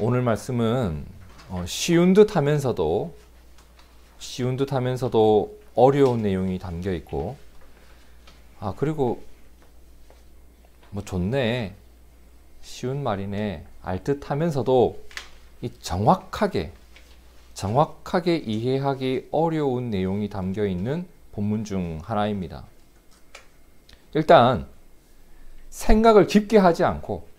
오늘 말씀은 쉬운 듯 하면서도 어려운 내용이 담겨 있고, 그리고 뭐 좋네, 쉬운 말이네, 알듯 하면서도 이 정확하게 이해하기 어려운 내용이 담겨 있는 본문 중 하나입니다. 일단 생각을 깊게 하지 않고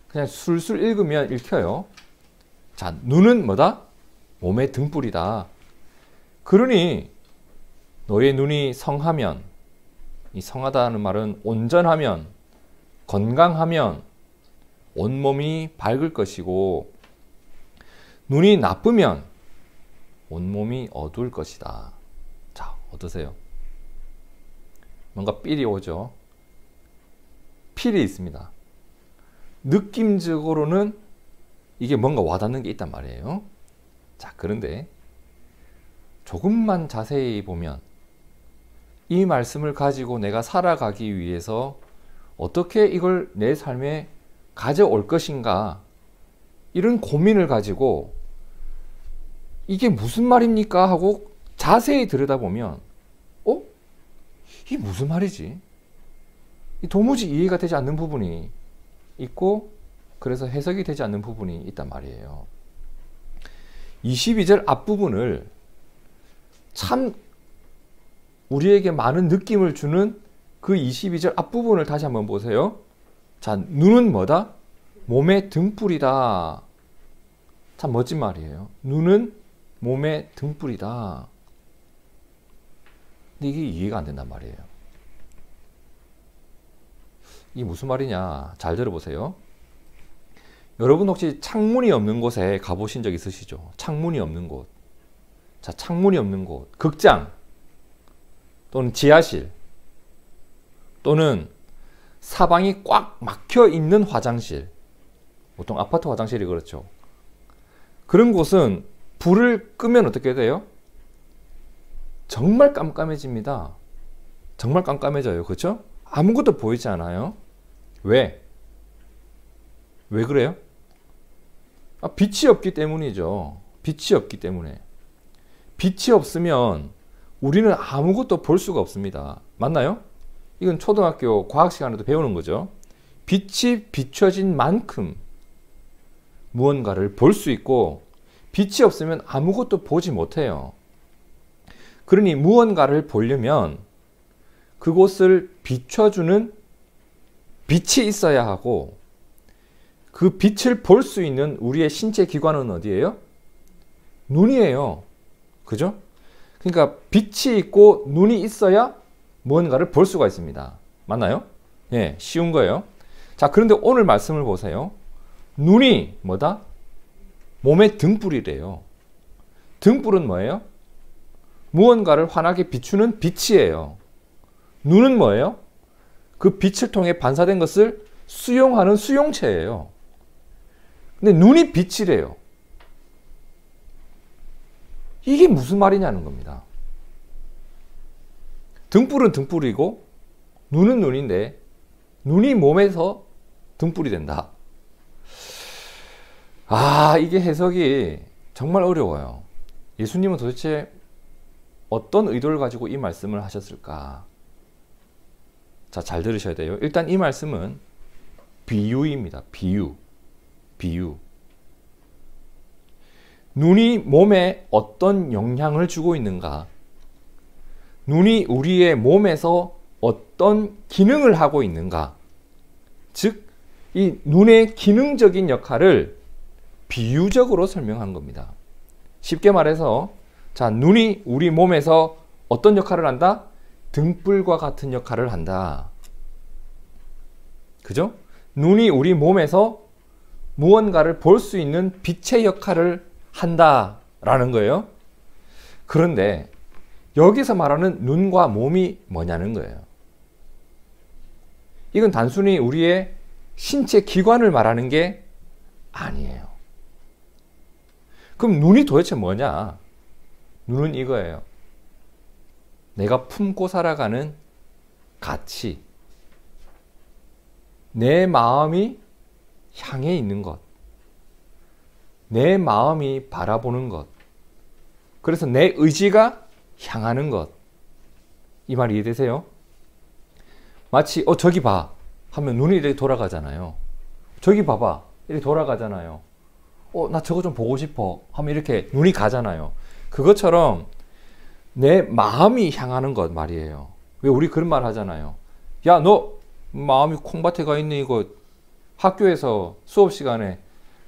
그냥 술술 읽으면 읽혀요. 자, 눈은 뭐다? 몸의 등불이다. 그러니 너의 눈이 성하면, 이 성하다는 말은 온전하면, 건강하면 온몸이 밝을 것이고, 눈이 나쁘면 온몸이 어두울 것이다. 자, 어떠세요? 뭔가 삘이 오죠? 필이 있습니다. 느낌적으로는 이게 뭔가 와닿는 게 있단 말이에요. 자, 그런데 조금만 자세히 보면 이 말씀을 가지고 내가 살아가기 위해서 어떻게 이걸 내 삶에 가져올 것인가, 이런 고민을 가지고 이게 무슨 말입니까 하고 자세히 들여다보면 이게 무슨 말이지? 도무지 이해가 되지 않는 부분이 있고, 그래서 해석이 되지 않는 부분이 있단 말이에요. 22절 앞부분을 참 우리에게 많은 느낌을 주는 그 22절 앞부분을 다시 한번 보세요. 자, 눈은 뭐다? 몸의 등불이다. 참 멋진 말이에요. 눈은 몸의 등불이다. 근데 이게 이해가 안 된단 말이에요. 이게 무슨 말이냐? 잘 들어보세요. 여러분 혹시 창문이 없는 곳에 가보신 적 있으시죠? 창문이 없는 곳. 자, 창문이 없는 곳. 극장 또는 지하실 또는 사방이 꽉 막혀 있는 화장실. 보통 아파트 화장실이 그렇죠. 그런 곳은 불을 끄면 어떻게 돼요? 정말 깜깜해집니다. 정말 깜깜해져요. 그렇죠? 아무것도 보이지 않아요. 왜? 왜 그래요? 빛이 없기 때문이죠. 빛이 없기 때문에. 빛이 없으면 우리는 아무것도 볼 수가 없습니다. 맞나요? 이건 초등학교 과학 시간에도 배우는 거죠. 빛이 비춰진 만큼 무언가를 볼 수 있고, 빛이 없으면 아무것도 보지 못해요. 그러니 무언가를 보려면 그곳을 비춰주는 빛이 있어야 하고, 그 빛을 볼 수 있는 우리의 신체 기관은 어디예요? 눈이에요. 그죠? 그러니까 빛이 있고 눈이 있어야 무언가를 볼 수가 있습니다. 맞나요? 예, 쉬운 거예요. 자, 그런데 오늘 말씀을 보세요. 눈이 뭐다? 몸의 등불이래요. 등불은 뭐예요? 무언가를 환하게 비추는 빛이에요. 눈은 뭐예요? 그 빛을 통해 반사된 것을 수용하는 수용체예요. 근데 눈이 빛이래요. 이게 무슨 말이냐는 겁니다. 등불은 등불이고 눈은 눈인데, 눈이 몸에서 등불이 된다. 이게 해석이 정말 어려워요. 예수님은 도대체 어떤 의도를 가지고 이 말씀을 하셨을까? 자, 잘 들으셔야 돼요. 일단 이 말씀은 비유입니다. 비유. 눈이 몸에 어떤 영향을 주고 있는가? 눈이 우리의 몸에서 어떤 기능을 하고 있는가? 즉, 이 눈의 기능적인 역할을 비유적으로 설명한 겁니다. 쉽게 말해서, 자, 눈이 우리 몸에서 어떤 역할을 한다? 등불과 같은 역할을 한다. 그죠? 눈이 우리 몸에서 무언가를 볼 수 있는 빛의 역할을 한다라는 거예요. 그런데 여기서 말하는 눈과 몸이 뭐냐는 거예요. 이건 단순히 우리의 신체 기관을 말하는 게 아니에요. 그럼 눈이 도대체 뭐냐? 눈은 이거예요. 내가 품고 살아가는 가치, 내 마음이 향해 있는 것, 내 마음이 바라보는 것, 그래서 내 의지가 향하는 것. 이 말 이해되세요? 마치 저기 봐 하면 눈이 이렇게 돌아가잖아요. 저기 봐봐 이렇게 돌아가잖아요. 나 저거 좀 보고 싶어 하면 이렇게 눈이 가잖아요. 그것처럼 내 마음이 향하는 것 말이에요. 왜 우리 그런 말 하잖아요. 야, 너 마음이 콩밭에 가 있네. 이거 학교에서 수업 시간에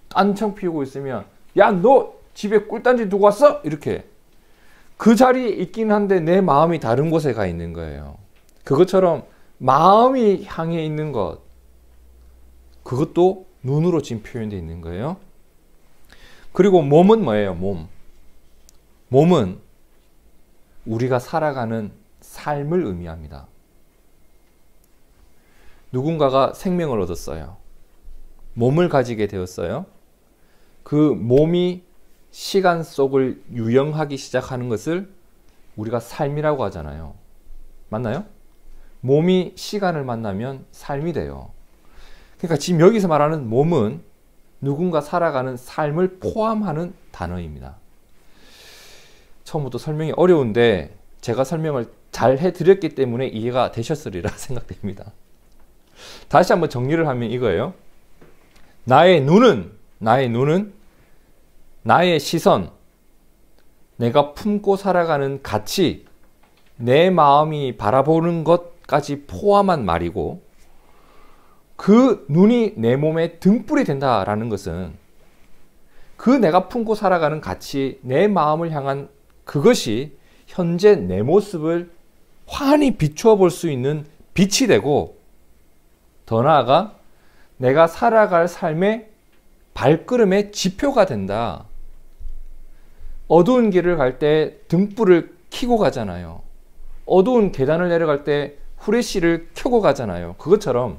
딴청 피우고 있으면 야, 너 집에 꿀단지 두고 왔어? 이렇게. 그 자리에 있긴 한데 내 마음이 다른 곳에 가 있는 거예요. 그것처럼 마음이 향해 있는 것, 그것도 눈으로 지금 표현되어 있는 거예요. 그리고 몸은 뭐예요? 몸은 우리가 살아가는 삶을 의미합니다. 누군가가 생명을 얻었어요. 몸을 가지게 되었어요. 그 몸이 시간 속을 유영하기 시작하는 것을 우리가 삶이라고 하잖아요. 맞나요? 몸이 시간을 만나면 삶이 돼요. 그러니까 지금 여기서 말하는 몸은 누군가 살아가는 삶을 포함하는 단어입니다. 처음부터 설명이 어려운데 제가 설명을 잘 해드렸기 때문에 이해가 되셨으리라 생각됩니다. 다시 한번 정리를 하면 이거예요. 나의 눈은 나의 시선, 내가 품고 살아가는 가치, 내 마음이 바라보는 것까지 포함한 말이고, 그 눈이 내 몸에 등불이 된다라는 것은 그 내가 품고 살아가는 가치, 내 마음을 향한 그것이 현재 내 모습을 환히 비추어 볼 수 있는 빛이 되고, 더 나아가 내가 살아갈 삶의 발걸음의 지표가 된다. 어두운 길을 갈 때 등불을 켜고 가잖아요. 어두운 계단을 내려갈 때 후레쉬를 켜고 가잖아요. 그것처럼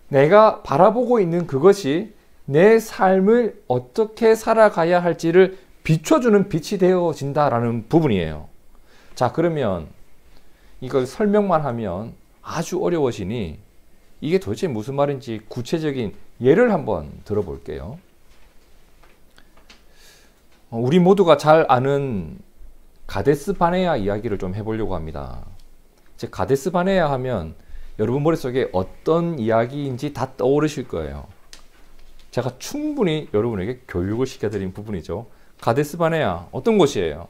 내가 바라보고 있는 그것이 내 삶을 어떻게 살아가야 할지를 비춰주는 빛이 되어진다라는 부분이에요. 자, 그러면 이걸 설명만 하면 아주 어려워지니 이게 도대체 무슨 말인지 구체적인 예를 한번 들어볼게요. 우리 모두가 잘 아는 가데스 바네아 이야기를 좀 해보려고 합니다. 가데스 바네아 하면 여러분 머릿속에 어떤 이야기인지 다 떠오르실 거예요. 제가 충분히 여러분에게 교육을 시켜드린 부분이죠. 가데스 바네아 어떤 곳이에요?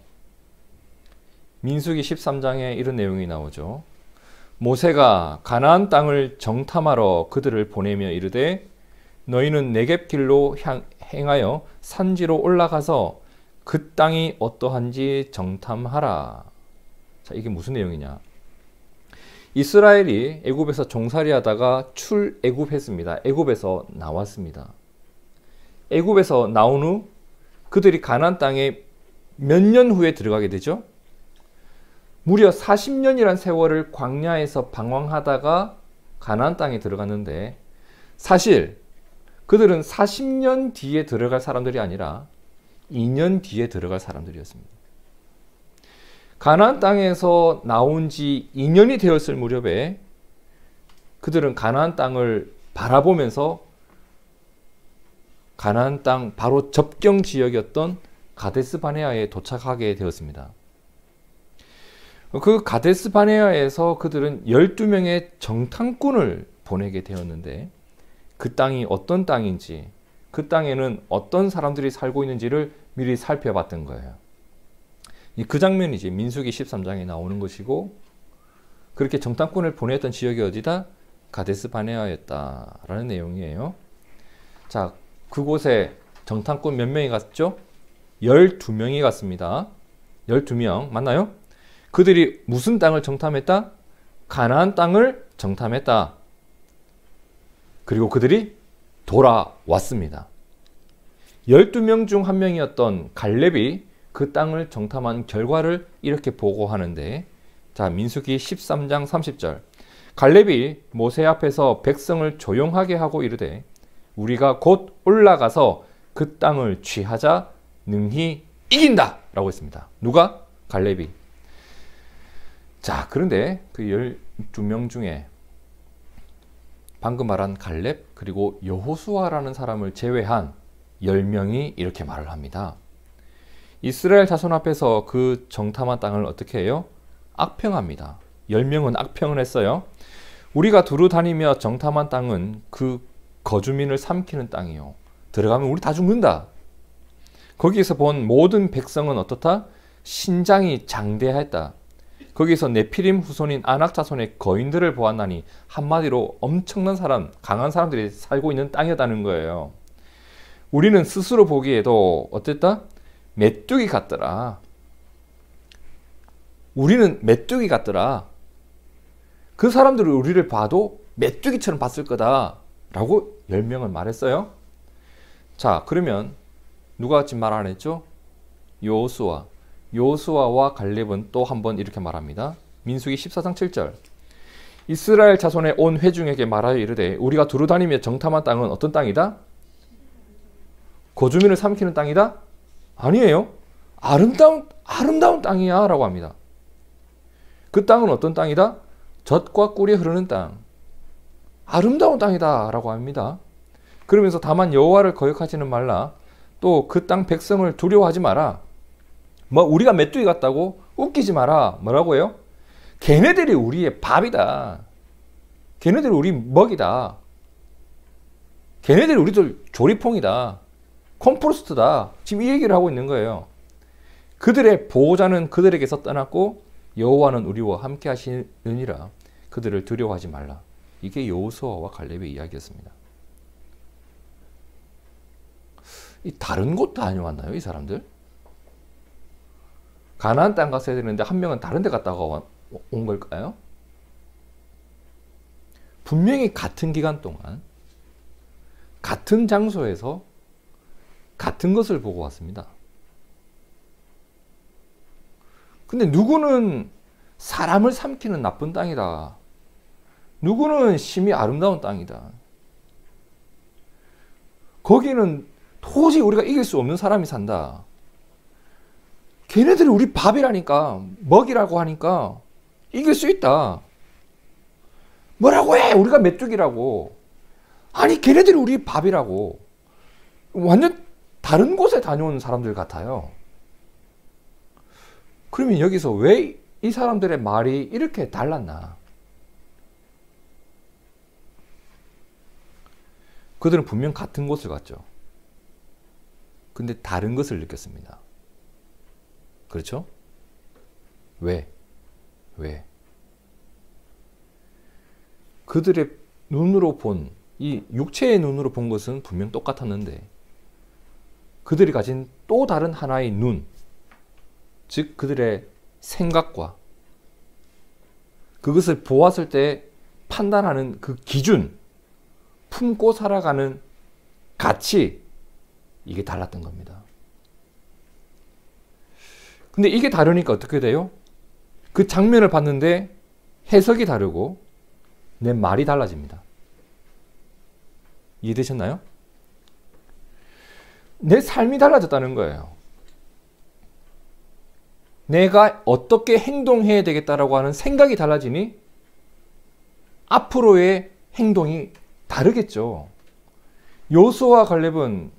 민수기 13장에 이런 내용이 나오죠. 모세가 가나안 땅을 정탐하러 그들을 보내며 이르되 너희는 네겝 길로 행하여 산지로 올라가서 그 땅이 어떠한지 정탐하라. 자, 이게 무슨 내용이냐? 이스라엘이 애굽에서 종살이 하다가 출애굽했습니다. 애굽에서 나왔습니다. 애굽에서 나온 후 그들이 가나안 땅에 몇 년 후에 들어가게 되죠? 무려 40년이란 세월을 광야에서 방황하다가 가나안 땅에 들어갔는데, 사실 그들은 40년 뒤에 들어갈 사람들이 아니라 2년 뒤에 들어갈 사람들이었습니다. 가나안 땅에서 나온 지 2년이 되었을 무렵에 그들은 가나안 땅을 바라보면서 가나안 땅 바로 접경 지역이었던 가데스 바네아에 도착하게 되었습니다. 그 가데스 바네아에서 그들은 12명의 정탐꾼을 보내게 되었는데, 그 땅이 어떤 땅인지, 그 땅에는 어떤 사람들이 살고 있는지를 미리 살펴봤던 거예요. 그 장면이 이제 민수기 13장에 나오는 것이고, 그렇게 정탐꾼을 보냈던 지역이 어디다? 가데스 바네아였다라는 내용이에요. 자, 그곳에 정탐꾼 몇 명이 갔죠? 12명이 갔습니다. 12명 맞나요? 그들이 무슨 땅을 정탐했다? 가나안 땅을 정탐했다. 그리고 그들이 돌아왔습니다. 12명 중 한 명이었던 갈렙이 그 땅을 정탐한 결과를 이렇게 보고하는데, 자, 민수기 13장 30절. 갈렙이 모세 앞에서 백성을 조용하게 하고 이르되 우리가 곧 올라가서 그 땅을 취하자 능히 이긴다 라고 했습니다. 누가? 갈렙이. 자, 그런데 그 12명 중에 방금 말한 갈렙 그리고 여호수아라는 사람을 제외한 10명이 이렇게 말을 합니다. 이스라엘 자손 앞에서 그 정탐한 땅을 어떻게 해요? 악평합니다. 10명은 악평을 했어요. 우리가 두루 다니며 정탐한 땅은 그 거주민을 삼키는 땅이요. 들어가면 우리 다 죽는다. 거기에서 본 모든 백성은 어떻다? 신장이 장대하였다. 거기서 네피림 후손인 아낙 자손의 거인들을 보았나니 한마디로 엄청난 사람, 강한 사람들이 살고 있는 땅이었다는 거예요. 우리는 스스로 보기에도 어땠다? 메뚜기 같더라. 우리는 메뚜기 같더라. 그 사람들이 우리를 봐도 메뚜기처럼 봤을 거다 라고 10명은 말했어요. 자, 그러면 누가 지금 말 안 했죠? 여호수아와 갈렙은 또 한 번 이렇게 말합니다. 민수기 14장 7절. 이스라엘 자손의 온 회중에게 말하여 이르되 우리가 두루 다니며 정탐한 땅은 어떤 땅이다? 거주민을 삼키는 땅이다? 아니에요. 아름다운 땅이야 라고 합니다. 그 땅은 어떤 땅이다? 젖과 꿀이 흐르는 땅. 아름다운 땅이다 라고 합니다. 그러면서 다만 여호와를 거역하지는 말라. 또 그 땅 백성을 두려워하지 마라. 뭐 우리가 메뚜기 같다고 웃기지 마라. 뭐라고 해요? 걔네들이 우리의 밥이다. 걔네들이 우리 먹이다. 걔네들이 우리들 조리퐁이다. 콤포스트다. 지금 이 얘기를 하고 있는 거예요. 그들의 보호자는 그들에게서 떠났고 여호와는 우리와 함께 하시느니라. 그들을 두려워하지 말라. 이게 여호수아와 갈렙의 이야기였습니다. 이 다른 곳 다녀왔나요, 이 사람들? 가나안 땅 갔어야 되는데 한 명은 다른 데 갔다가 온 걸까요? 분명히 같은 기간 동안 같은 장소에서 같은 것을 보고 왔습니다. 근데 누구는 사람을 삼키는 나쁜 땅이다. 누구는 심히 아름다운 땅이다. 거기는 도저히 우리가 이길 수 없는 사람이 산다. 걔네들이 우리 밥이라니까, 먹이라고 하니까 이길 수 있다. 뭐라고 해? 우리가 메뚜기라고. 아니, 걔네들이 우리 밥이라고. 완전 다른 곳에 다녀온 사람들 같아요. 그러면 여기서 왜 이 사람들의 말이 이렇게 달랐나? 그들은 분명 같은 곳을 갔죠. 근데 다른 것을 느꼈습니다. 그렇죠? 왜? 그들의 눈으로 본, 이 육체의 눈으로 본 것은 분명 똑같았는데 그들이 가진 또 다른 하나의 눈, 즉 그들의 생각과 그것을 보았을 때 판단하는 그 기준, 품고 살아가는 가치, 이게 달랐던 겁니다. 근데 이게 다르니까 어떻게 돼요? 그 장면을 봤는데 해석이 다르고 내 말이 달라집니다. 이해되셨나요? 내 삶이 달라졌다는 거예요. 내가 어떻게 행동해야 되겠다라고 하는 생각이 달라지니 앞으로의 행동이 다르겠죠. 여호수아와 갈렙은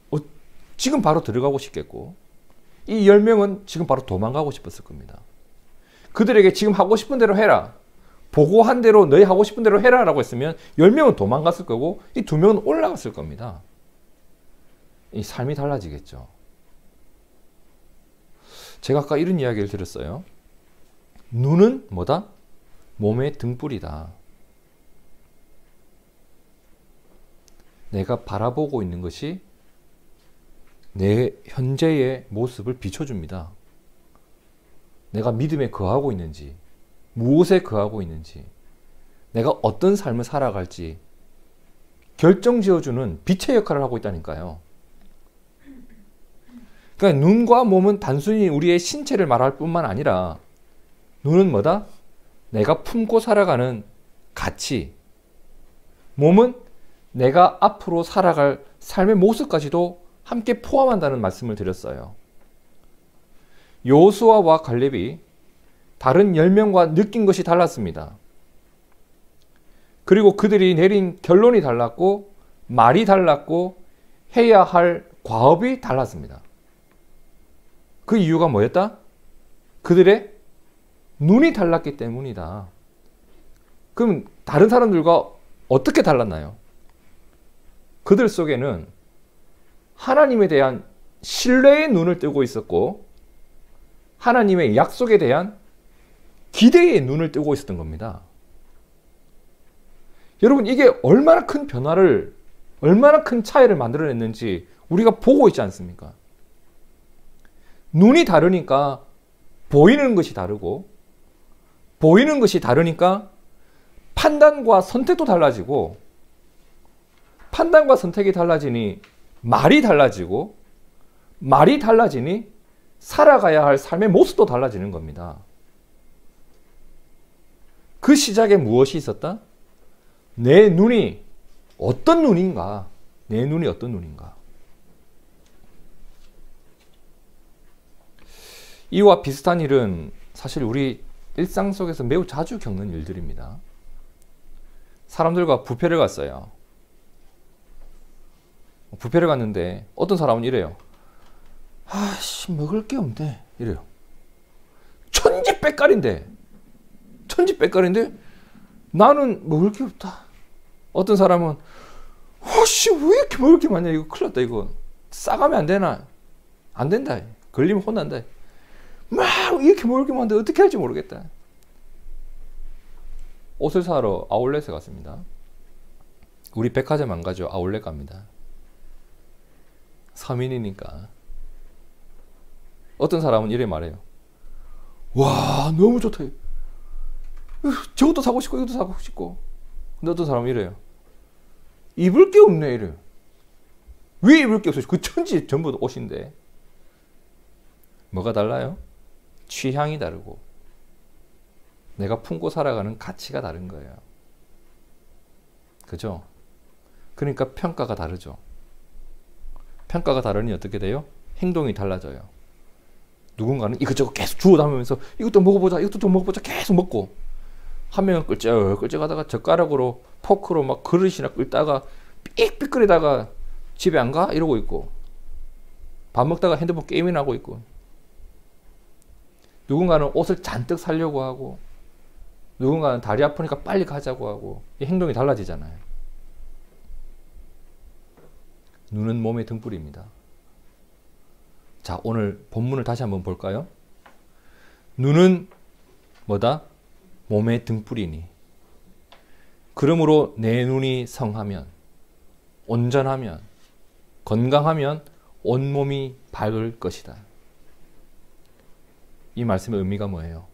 지금 바로 들어가고 싶겠고 이 10명은 지금 바로 도망가고 싶었을 겁니다. 그들에게 지금 하고 싶은 대로 해라. 보고한 대로 너희 하고 싶은 대로 해라 라고 했으면 10명은 도망갔을 거고 이 2명은 올라갔을 겁니다. 이 삶이 달라지겠죠. 제가 아까 이런 이야기를 드렸어요. 눈은 뭐다? 몸의 등불이다. 내가 바라보고 있는 것이 내 현재의 모습을 비춰줍니다. 내가 믿음에 거하고 있는지, 무엇에 거하고 있는지, 내가 어떤 삶을 살아갈지 결정지어주는 빛의 역할을 하고 있다니까요. 그러니까 눈과 몸은 단순히 우리의 신체를 말할 뿐만 아니라 눈은 뭐다? 내가 품고 살아가는 가치, 몸은 내가 앞으로 살아갈 삶의 모습까지도 함께 포함한다는 말씀을 드렸어요. 여호수아와 갈렙이 다른 10명과 느낀 것이 달랐습니다. 그리고 그들이 내린 결론이 달랐고 말이 달랐고 해야 할 과업이 달랐습니다. 그 이유가 뭐였다? 그들의 눈이 달랐기 때문이다. 그럼 다른 사람들과 어떻게 달랐나요? 그들 속에는 하나님에 대한 신뢰의 눈을 뜨고 있었고 하나님의 약속에 대한 기대의 눈을 뜨고 있었던 겁니다. 여러분, 이게 얼마나 큰 변화를, 얼마나 큰 차이를 만들어냈는지 우리가 보고 있지 않습니까? 눈이 다르니까 보이는 것이 다르고, 보이는 것이 다르니까 판단과 선택도 달라지고, 판단과 선택이 달라지니 말이 달라지고, 말이 달라지니 살아가야 할 삶의 모습도 달라지는 겁니다. 그 시작에 무엇이 있었다? 내 눈이 어떤 눈인가? 내 눈이 어떤 눈인가? 이와 비슷한 일은 사실 우리 일상 속에서 매우 자주 겪는 일들입니다. 사람들과 뷔페를 갔어요. 뷔페를 갔는데 어떤 사람은 이래요. 아씨, 먹을 게 없네. 이래요. 천지백갈인데 나는 먹을 게 없다. 어떤 사람은 아씨, 왜 이렇게 먹을 게 많냐. 이거 큰일 났다. 이거 싸가면 안 되나? 안 된다. 걸리면 혼난다. 막 이렇게 먹을 게 많은데 어떻게 할지 모르겠다. 옷을 사러 아울렛에 갔습니다. 우리 백화점 안 가죠. 아울렛 갑니다. 서민이니까. 어떤 사람은 이래 말해요. 와, 너무 좋다. 저것도 사고 싶고 이것도 사고 싶고. 근데 어떤 사람은 이래요. 입을 게 없네. 이래요. 왜 입을 게 없어? 그 천지 전부 옷인데. 뭐가 달라요? 취향이 다르고 내가 품고 살아가는 가치가 다른 거예요. 그죠? 그러니까 평가가 다르죠. 평가가 다르니 어떻게 돼요? 행동이 달라져요. 누군가는 이것저것 계속 주워 담으면서 이것도 먹어보자, 이것도 좀 먹어보자 계속 먹고, 한 명은 끌쩍끌쩍 하다가 젓가락으로 포크로 막 그릇이나 끌다가 삑삑 끓이다가 집에 안 가? 이러고 있고, 밥 먹다가 핸드폰 게임이나 하고 있고, 누군가는 옷을 잔뜩 사려고 하고, 누군가는 다리 아프니까 빨리 가자고 하고, 이 행동이 달라지잖아요. 눈은 몸의 등불입니다. 자, 오늘 본문을 다시 한번 볼까요? 눈은 뭐다? 몸의 등불이니. 그러므로 내 눈이 성하면, 온전하면, 건강하면 온몸이 밝을 것이다. 이 말씀의 의미가 뭐예요?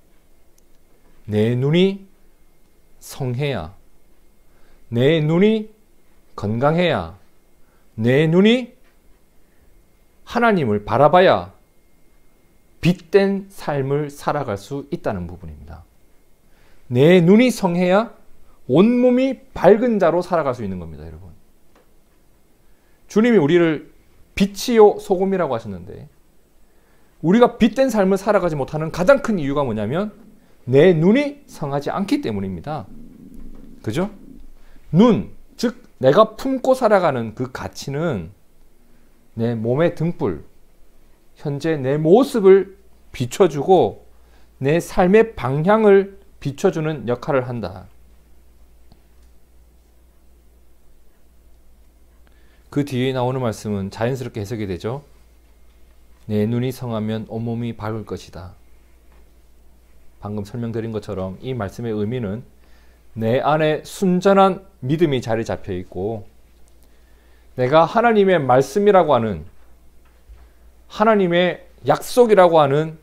내 눈이 성해야, 내 눈이 건강해야, 내 눈이 하나님을 바라봐야 빛된 삶을 살아갈 수 있다는 부분입니다. 내 눈이 성해야 온몸이 밝은 자로 살아갈 수 있는 겁니다, 여러분. 주님이 우리를 빛이요 소금이라고 하셨는데, 우리가 빛된 삶을 살아가지 못하는 가장 큰 이유가 뭐냐면 내 눈이 성하지 않기 때문입니다. 그죠? 눈, 즉 내가 품고 살아가는 그 가치는 내 몸의 등불, 현재 내 모습을 비춰주고 내 삶의 방향을 비춰주는 역할을 한다. 그 뒤에 나오는 말씀은 자연스럽게 해석이 되죠. 내 눈이 성하면 온몸이 밝을 것이다. 방금 설명드린 것처럼 이 말씀의 의미는 내 안에 순전한 믿음이 자리 잡혀 있고, 내가 하나님의 말씀이라고 하는, 하나님의 약속이라고 하는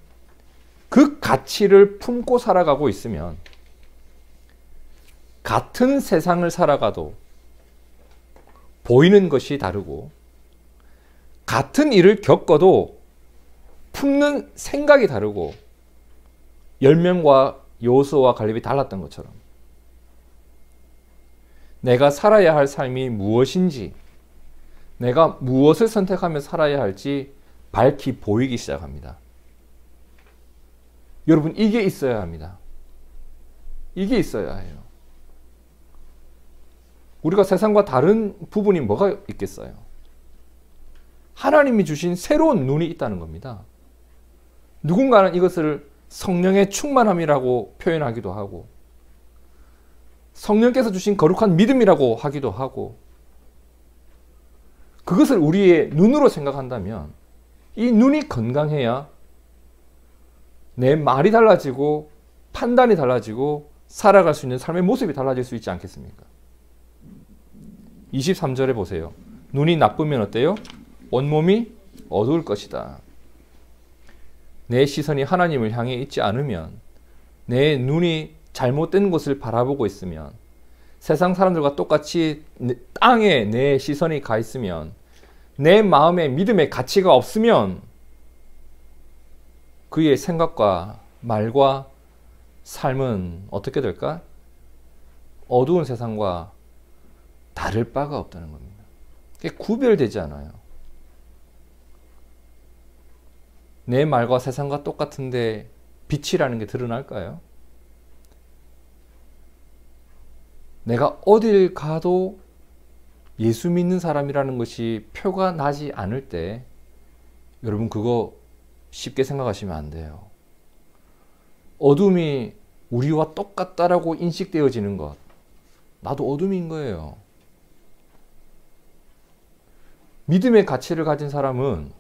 그 가치를 품고 살아가고 있으면 같은 세상을 살아가도 보이는 것이 다르고, 같은 일을 겪어도 품는 생각이 다르고, 열명과 요수와 갈렙이 달랐던 것처럼 내가 살아야 할 삶이 무엇인지, 내가 무엇을 선택하며 살아야 할지 밝히 보이기 시작합니다. 여러분, 이게 있어야 합니다. 이게 있어야 해요. 우리가 세상과 다른 부분이 뭐가 있겠어요? 하나님이 주신 새로운 눈이 있다는 겁니다. 누군가는 이것을 성령의 충만함이라고 표현하기도 하고, 성령께서 주신 거룩한 믿음이라고 하기도 하고, 그것을 우리의 눈으로 생각한다면 이 눈이 건강해야 내 말이 달라지고 판단이 달라지고 살아갈 수 있는 삶의 모습이 달라질 수 있지 않겠습니까? 23절에 보세요. 눈이 나쁘면 어때요? 온몸이 어두울 것이다. 내 시선이 하나님을 향해 있지 않으면, 내 눈이 잘못된 곳을 바라보고 있으면, 세상 사람들과 똑같이 땅에 내 시선이 가 있으면, 내 마음에 믿음의 가치가 없으면 그의 생각과 말과 삶은 어떻게 될까? 어두운 세상과 다를 바가 없다는 겁니다. 그게 구별되지 않아요. 내 말과 세상과 똑같은데 빛이라는 게 드러날까요? 내가 어딜 가도 예수 믿는 사람이라는 것이 표가 나지 않을 때, 여러분 그거 쉽게 생각하시면 안 돼요. 어둠이 우리와 똑같다라고 인식되어지는 것, 나도 어둠인 거예요. 믿음의 가치를 가진 사람은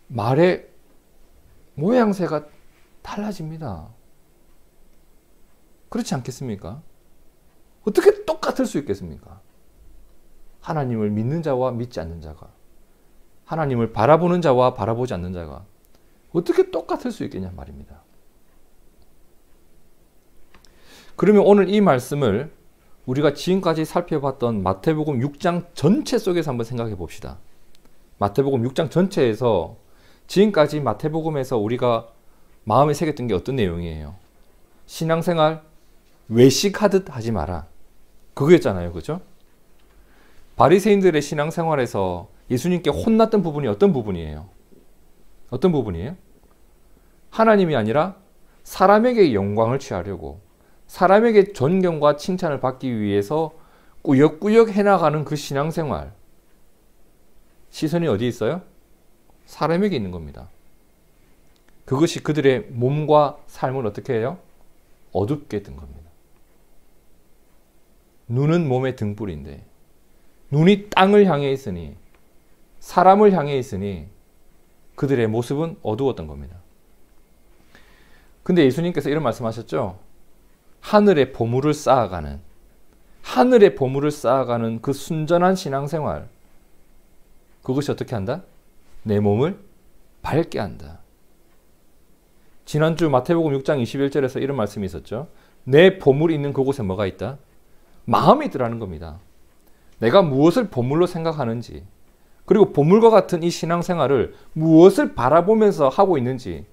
말의 모양새가 달라집니다. 그렇지 않겠습니까? 어떻게 똑같을 수 있겠습니까? 하나님을 믿는 자와 믿지 않는 자가, 하나님을 바라보는 자와 바라보지 않는 자가 어떻게 똑같을 수 있겠냐 말입니다. 그러면 오늘 이 말씀을 우리가 지금까지 살펴봤던 마태복음 6장 전체 속에서 한번 생각해 봅시다. 마태복음 6장 전체에서 지금까지 마태복음에서 우리가 마음에 새겼던 게 어떤 내용이에요? 신앙생활 외식하듯 하지 마라. 그거였잖아요. 그죠? 바리새인들의 신앙생활에서 예수님께 혼났던 부분이 어떤 부분이에요? 어떤 부분이에요? 하나님이 아니라 사람에게 영광을 취하려고, 사람에게 존경과 칭찬을 받기 위해서 꾸역꾸역 해나가는 그 신앙생활, 시선이 어디 있어요? 사람에게 있는 겁니다. 그것이 그들의 몸과 삶을 어떻게 해요? 어둡게 든 겁니다. 눈은 몸의 등불인데, 눈이 땅을 향해 있으니, 사람을 향해 있으니 그들의 모습은 어두웠던 겁니다. 근데 예수님께서 이런 말씀하셨죠? 하늘의 보물을 쌓아가는, 하늘의 보물을 쌓아가는 그 순전한 신앙생활, 그것이 어떻게 한다? 내 몸을 밝게 한다. 지난주 마태복음 6장 21절에서 이런 말씀이 있었죠. 내 보물이 있는 그곳에 뭐가 있다? 마음이 있더라는 겁니다. 내가 무엇을 보물로 생각하는지, 그리고 보물과 같은 이 신앙생활을 무엇을 바라보면서 하고 있는지,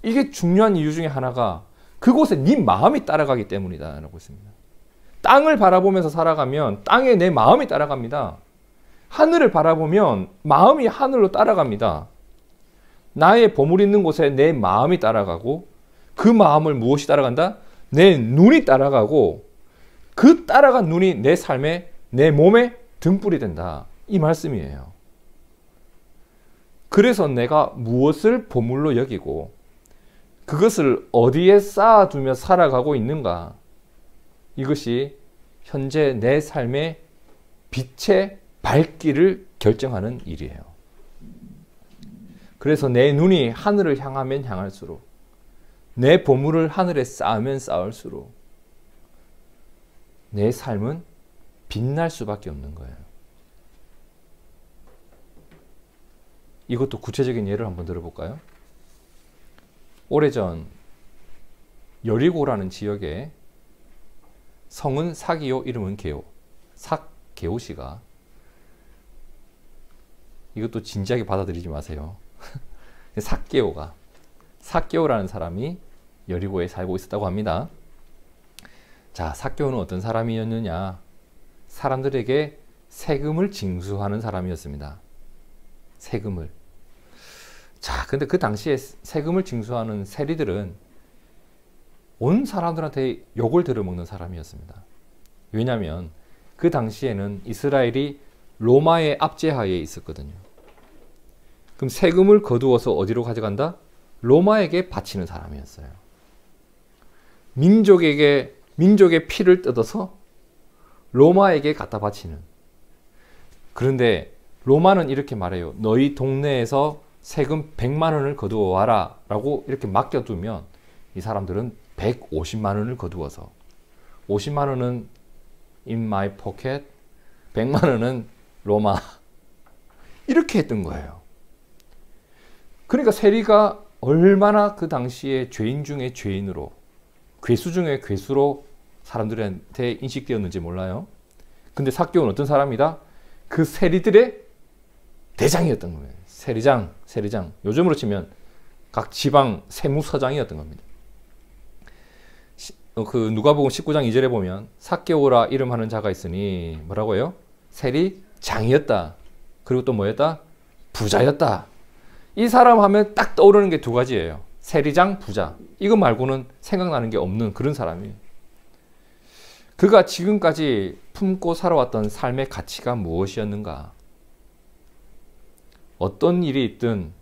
이게 중요한 이유 중에 하나가 그곳에 네 마음이 따라가기 때문이다 라고 했습니다. 땅을 바라보면서 살아가면 땅에 내 마음이 따라갑니다. 하늘을 바라보면 마음이 하늘로 따라갑니다. 나의 보물 있는 곳에 내 마음이 따라가고, 그 마음을 무엇이 따라간다? 내 눈이 따라가고, 그 따라간 눈이 내 삶에, 내 몸에 등불이 된다. 이 말씀이에요. 그래서 내가 무엇을 보물로 여기고 그것을 어디에 쌓아두며 살아가고 있는가, 이것이 현재 내 삶의 빛의 밝기를 결정하는 일이에요. 그래서 내 눈이 하늘을 향하면 향할수록, 내 보물을 하늘에 쌓으면 쌓을수록 내 삶은 빛날 수밖에 없는 거예요. 이것도 구체적인 예를 한번 들어볼까요? 오래전 여리고라는 지역에 성은 사기요, 이름은 게오, 삭게오 씨가, 이것도 진지하게 받아들이지 마세요. 삭게오라는 사람이 여리고에 살고 있었다고 합니다. 자, 삭게오는 어떤 사람이었느냐? 사람들에게 세금을 징수하는 사람이었습니다. 세금을. 자, 근데 그 당시에 세금을 징수하는 세리들은 온 사람들한테 욕을 들어먹는 사람이었습니다. 왜냐하면 그 당시에는 이스라엘이 로마의 압제하에 있었거든요. 그럼 세금을 거두어서 어디로 가져간다? 로마에게 바치는 사람이었어요. 민족의 피를 뜯어서 로마에게 갖다 바치는. 그런데 로마는 이렇게 말해요. 너희 동네에서 세금 100만 원을 거두어 와라 라고 이렇게 맡겨두면 이 사람들은 150만 원을 거두어서 50만 원은 in my pocket, 100만 원은 로마. 이렇게 했던 거예요. 그러니까 세리가 얼마나 그 당시에 죄인 중에 죄인으로, 괴수 중에 괴수로 사람들한테 인식되었는지 몰라요. 근데 삭개오는 어떤 사람이다? 그 세리들의 대장이었던 거예요. 세리장. 요즘으로 치면 각 지방 세무서장이었던 겁니다. 그 누가복음 19장 2절에 보면 삭개오라 이름하는 자가 있으니 뭐라고요? 세리장이었다. 그리고 또 뭐였다? 부자였다. 이 사람 하면 딱 떠오르는 게 두 가지예요. 세리장, 부자. 이거 말고는 생각나는 게 없는 그런 사람이에요. 그가 지금까지 품고 살아왔던 삶의 가치가 무엇이었는가? 어떤 일이 있든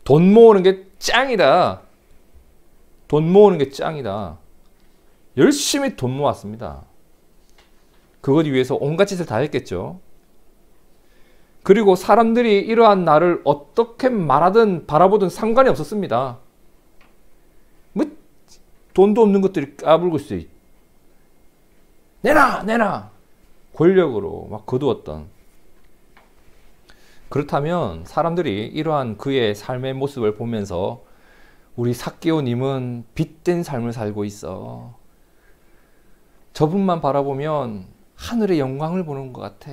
돈 모으는 게 짱이다. 돈 모으는 게 짱이다. 열심히 돈 모았습니다. 그것 위해서 온갖 짓을 다 했겠죠. 그리고 사람들이 이러한 나를 어떻게 말하든 바라보든 상관이 없었습니다. 뭐 돈도 없는 것들이 까불고 있어요. 내놔! 권력으로 막 거두었던. 그렇다면 사람들이 이러한 그의 삶의 모습을 보면서 우리 삭개오님은 빛된 삶을 살고 있어. 저분만 바라보면 하늘의 영광을 보는 것 같아.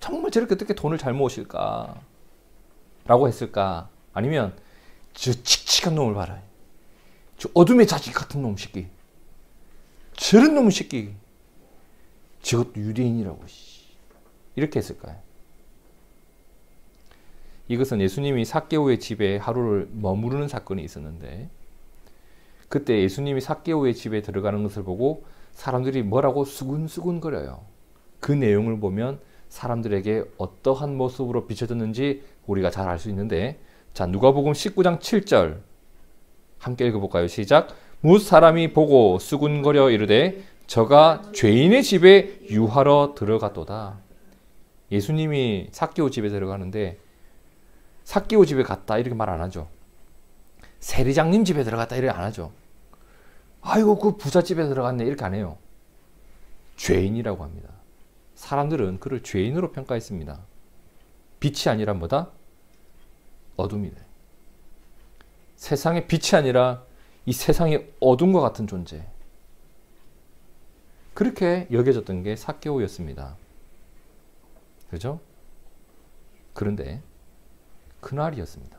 정말 저렇게 어떻게 돈을 잘 모으실까? 라고 했을까? 아니면 저 칙칙한 놈을 봐라. 저 어둠의 자식 같은 놈 새끼. 저런 놈 새끼. 저것도 유대인이라고. 이렇게 했을까요? 이것은 예수님이 삭개오의 집에 하루를 머무르는 사건이 있었는데 그때 예수님이 삭개오의 집에 들어가는 것을 보고 사람들이 뭐라고 수군수군거려요. 그 내용을 보면 사람들에게 어떠한 모습으로 비춰졌는지 우리가 잘 알 수 있는데, 자, 누가복음 19장 7절 함께 읽어볼까요? 시작. 무슨 사람이 보고 수군거려 이르되 저가 죄인의 집에 유하러 들어갔도다. 예수님이 삭개오 집에 들어가는데 삭개오 집에 갔다 이렇게 말 안 하죠. 세리장님 집에 들어갔다 이렇게 안 하죠. 아이고 그 부잣집에 들어갔네 이렇게 안 해요. 죄인이라고 합니다. 사람들은 그를 죄인으로 평가했습니다. 빛이 아니라 뭐다? 어둠이래. 세상의 빛이 아니라 이 세상의 어둠과 같은 존재. 그렇게 여겨졌던 게 삭개오였습니다. 그죠? 그런데 그날이었습니다.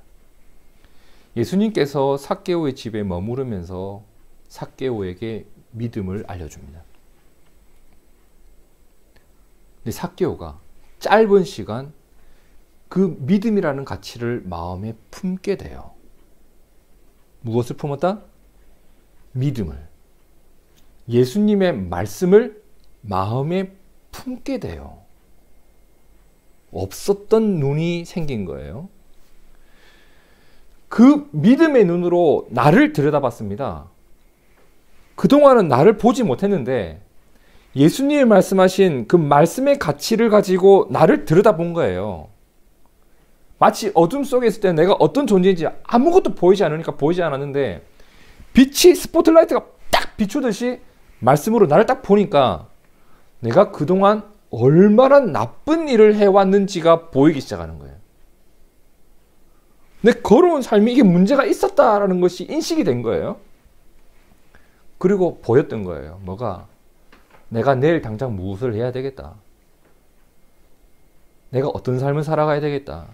예수님께서 삭개오의 집에 머무르면서 삭개오에게 믿음을 알려줍니다. 근데 삭개오가 짧은 시간 그 믿음이라는 가치를 마음에 품게 돼요. 무엇을 품었다? 믿음을. 예수님의 말씀을 마음에 품게 돼요. 없었던 눈이 생긴 거예요. 그 믿음의 눈으로 나를 들여다봤습니다. 그동안은 나를 보지 못했는데 예수님이 말씀하신 그 말씀의 가치를 가지고 나를 들여다본 거예요. 마치 어둠 속에 있을 때 내가 어떤 존재인지 아무것도 보이지 않으니까 보이지 않았는데 빛이 스포트라이트가 딱 비추듯이 말씀으로 나를 딱 보니까 내가 그동안 얼마나 나쁜 일을 해왔는지가 보이기 시작하는 거예요. 내 걸어온 삶이 이게 문제가 있었다라는 것이 인식이 된 거예요. 그리고 보였던 거예요. 뭐가? 내가 내일 당장 무엇을 해야 되겠다. 내가 어떤 삶을 살아가야 되겠다.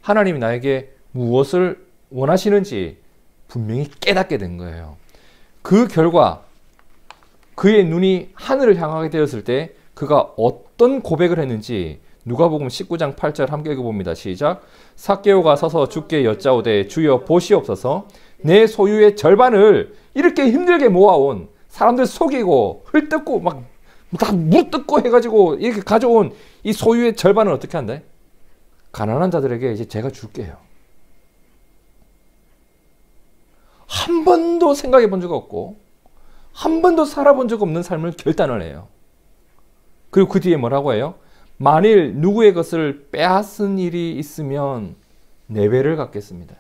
하나님이 나에게 무엇을 원하시는지 분명히 깨닫게 된 거예요. 그 결과 그의 눈이 하늘을 향하게 되었을 때 그가 어떤 고백을 했는지 누가복음 19장 8절 함께 읽어봅니다. 시작. 삭개오가 서서 주께 여짜오되 주여 보시옵소서 내 소유의 절반을 이렇게 힘들게 모아온 사람들 속이고 흙뜯고 막 다 무뜯고 해가지고 이렇게 가져온 이 소유의 절반은 어떻게 한다? 가난한 자들에게 이제 제가 줄게요. 한 번도 생각해 본 적 없고 한 번도 살아본 적 없는 삶을 결단을 해요. 그리고 그 뒤에 뭐라고 해요? 만일 누구의 것을 빼앗은 일이 있으면 4배를 갚겠습니다.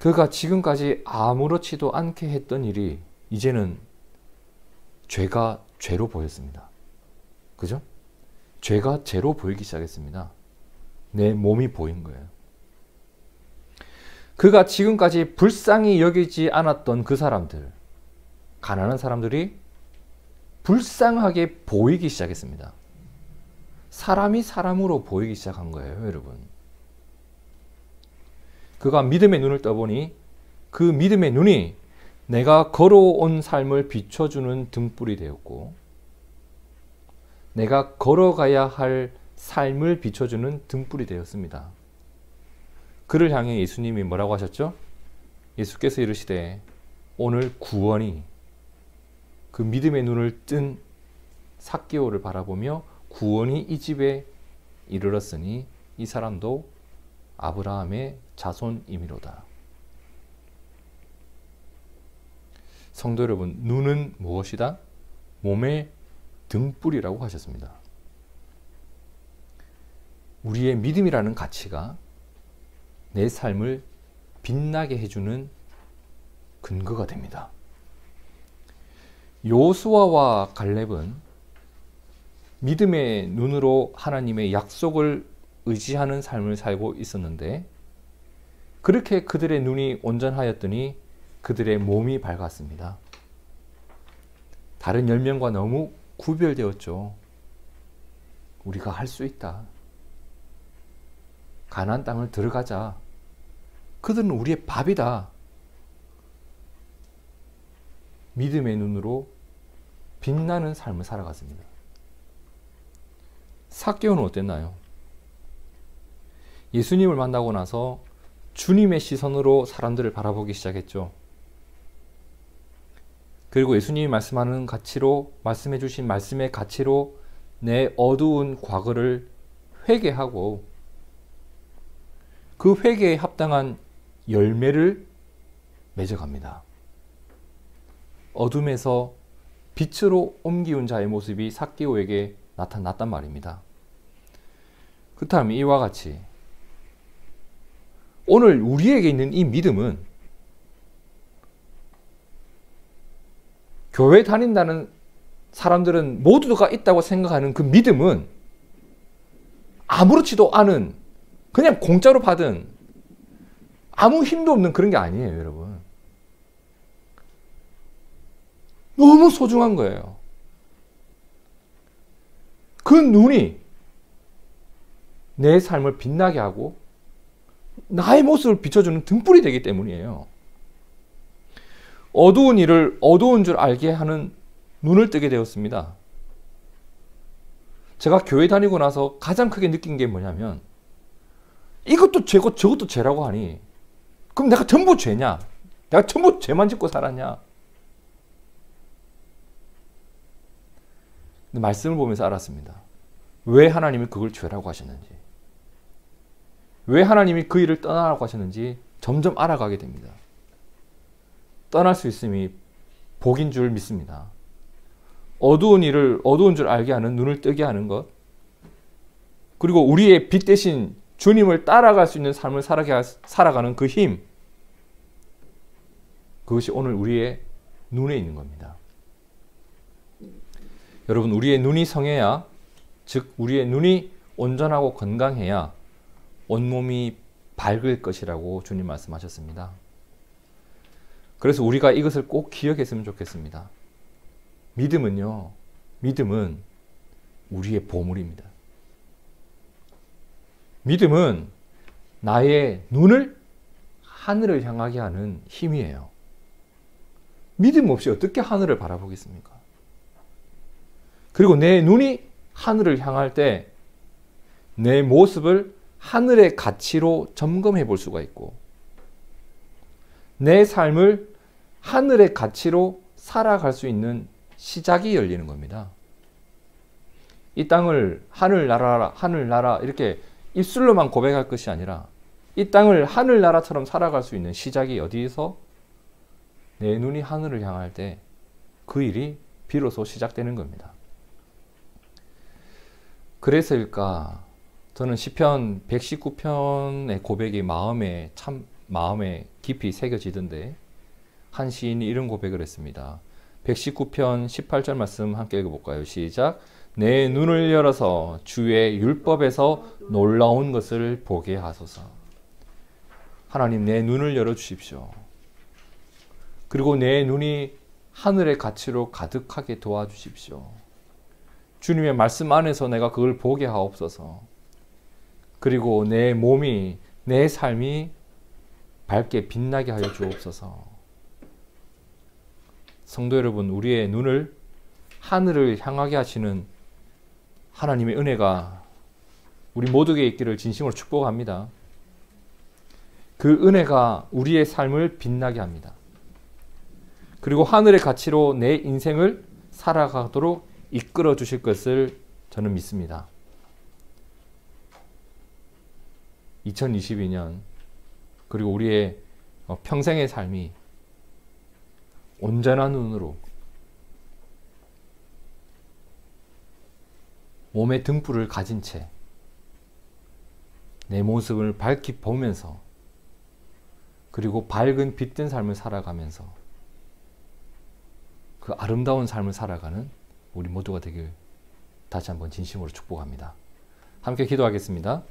그가 지금까지 아무렇지도 않게 했던 일이 이제는 죄가 죄로 보였습니다. 그죠? 죄가 죄로 보이기 시작했습니다. 내 몸이 보인 거예요. 그가 지금까지 불쌍히 여기지 않았던 그 사람들, 가난한 사람들이 불쌍하게 보이기 시작했습니다. 사람이 사람으로 보이기 시작한 거예요, 여러분. 그가 믿음의 눈을 떠보니 그 믿음의 눈이 내가 걸어온 삶을 비춰주는 등불이 되었고 내가 걸어가야 할 삶을 비춰주는 등불이 되었습니다. 그를 향해 예수님이 뭐라고 하셨죠? 예수께서 이르시되 오늘 구원이 그 믿음의 눈을 뜬 삭개오를 바라보며 구원이 이 집에 이르렀으니 이 사람도 아브라함의 자손이미로다. 성도 여러분, 눈은 무엇이다? 몸의 등불이라고 하셨습니다. 우리의 믿음이라는 가치가 내 삶을 빛나게 해주는 근거가 됩니다. 여호수아와 갈렙은 믿음의 눈으로 하나님의 약속을 의지하는 삶을 살고 있었는데 그렇게 그들의 눈이 온전하였더니 그들의 몸이 밝았습니다. 다른 10명과 너무 구별되었죠. 우리가 할 수 있다. 가나안 땅을 들어가자. 그들은 우리의 밥이다. 믿음의 눈으로 빛나는 삶을 살아갔습니다. 삭개오는 어땠나요? 예수님을 만나고 나서 주님의 시선으로 사람들을 바라보기 시작했죠. 그리고 예수님이 말씀하는 가치로, 말씀해 주신 말씀의 가치로 내 어두운 과거를 회개하고 그 회개에 합당한 열매를 맺어갑니다. 어둠에서 빛으로 옮기운 자의 모습이 삭개오에게 나타났단 말입니다. 그렇다면 이와 같이 오늘 우리에게 있는 이 믿음은 교회 다닌다는 사람들은 모두가 있다고 생각하는 그 믿음은 아무렇지도 않은 그냥 공짜로 받은 아무 힘도 없는 그런 게 아니에요, 여러분. 너무 소중한 거예요. 그 눈이 내 삶을 빛나게 하고 나의 모습을 비춰주는 등불이 되기 때문이에요. 어두운 일을 어두운 줄 알게 하는 눈을 뜨게 되었습니다. 제가 교회 다니고 나서 가장 크게 느낀 게 뭐냐면 이것도 죄고 저것도 죄라고 하니 그럼 내가 전부 죄냐? 내가 전부 죄만 짓고 살았냐? 근데 말씀을 보면서 알았습니다. 왜 하나님이 그걸 죄라고 하셨는지, 왜 하나님이 그 일을 떠나라고 하셨는지 점점 알아가게 됩니다. 떠날 수 있음이 복인 줄 믿습니다. 어두운 일을 어두운 줄 알게 하는 눈을 뜨게 하는 것, 그리고 우리의 빛 대신 주님을 따라갈 수 있는 삶을 살아가는 그 힘, 그것이 오늘 우리의 눈에 있는 겁니다. 여러분, 우리의 눈이 성해야, 즉 우리의 눈이 온전하고 건강해야 온몸이 밝을 것이라고 주님 말씀하셨습니다. 그래서 우리가 이것을 꼭 기억했으면 좋겠습니다. 믿음은요, 믿음은 우리의 보물입니다. 믿음은 나의 눈을 하늘을 향하게 하는 힘이에요. 믿음 없이 어떻게 하늘을 바라보겠습니까? 그리고 내 눈이 하늘을 향할 때 내 모습을 하늘의 가치로 점검해 볼 수가 있고 내 삶을 하늘의 가치로 살아갈 수 있는 시작이 열리는 겁니다. 이 땅을 하늘나라 하늘나라 이렇게 입술로만 고백할 것이 아니라 이 땅을 하늘나라처럼 살아갈 수 있는 시작이 어디에서? 내 눈이 하늘을 향할 때 그 일이 비로소 시작되는 겁니다. 그래서일까 저는 시편 119편의 고백이 마음에 깊이 새겨지던데 한 시인이 이런 고백을 했습니다. 119편 18절 말씀 함께 읽어볼까요? 시작. 내 눈을 열어서 주의 율법에서 놀라운 것을 보게 하소서. 하나님 내 눈을 열어주십시오. 그리고 내 눈이 하늘의 가치로 가득하게 도와주십시오. 주님의 말씀 안에서 내가 그걸 보게 하옵소서. 그리고 내 몸이 내 삶이 밝게 빛나게 하여 주옵소서. 성도 여러분, 우리의 눈을 하늘을 향하게 하시는 하나님의 은혜가 우리 모두에게 있기를 진심으로 축복합니다. 그 은혜가 우리의 삶을 빛나게 합니다. 그리고 하늘의 가치로 내 인생을 살아가도록 이끌어 주실 것을 저는 믿습니다. 2022년 그리고 우리의 평생의 삶이 온전한 눈으로 몸의 등불을 가진 채 내 모습을 밝히 보면서 그리고 밝은 빛든 삶을 살아가면서 그 아름다운 삶을 살아가는 우리 모두가 되길 다시 한번 진심으로 축복합니다. 함께 기도하겠습니다.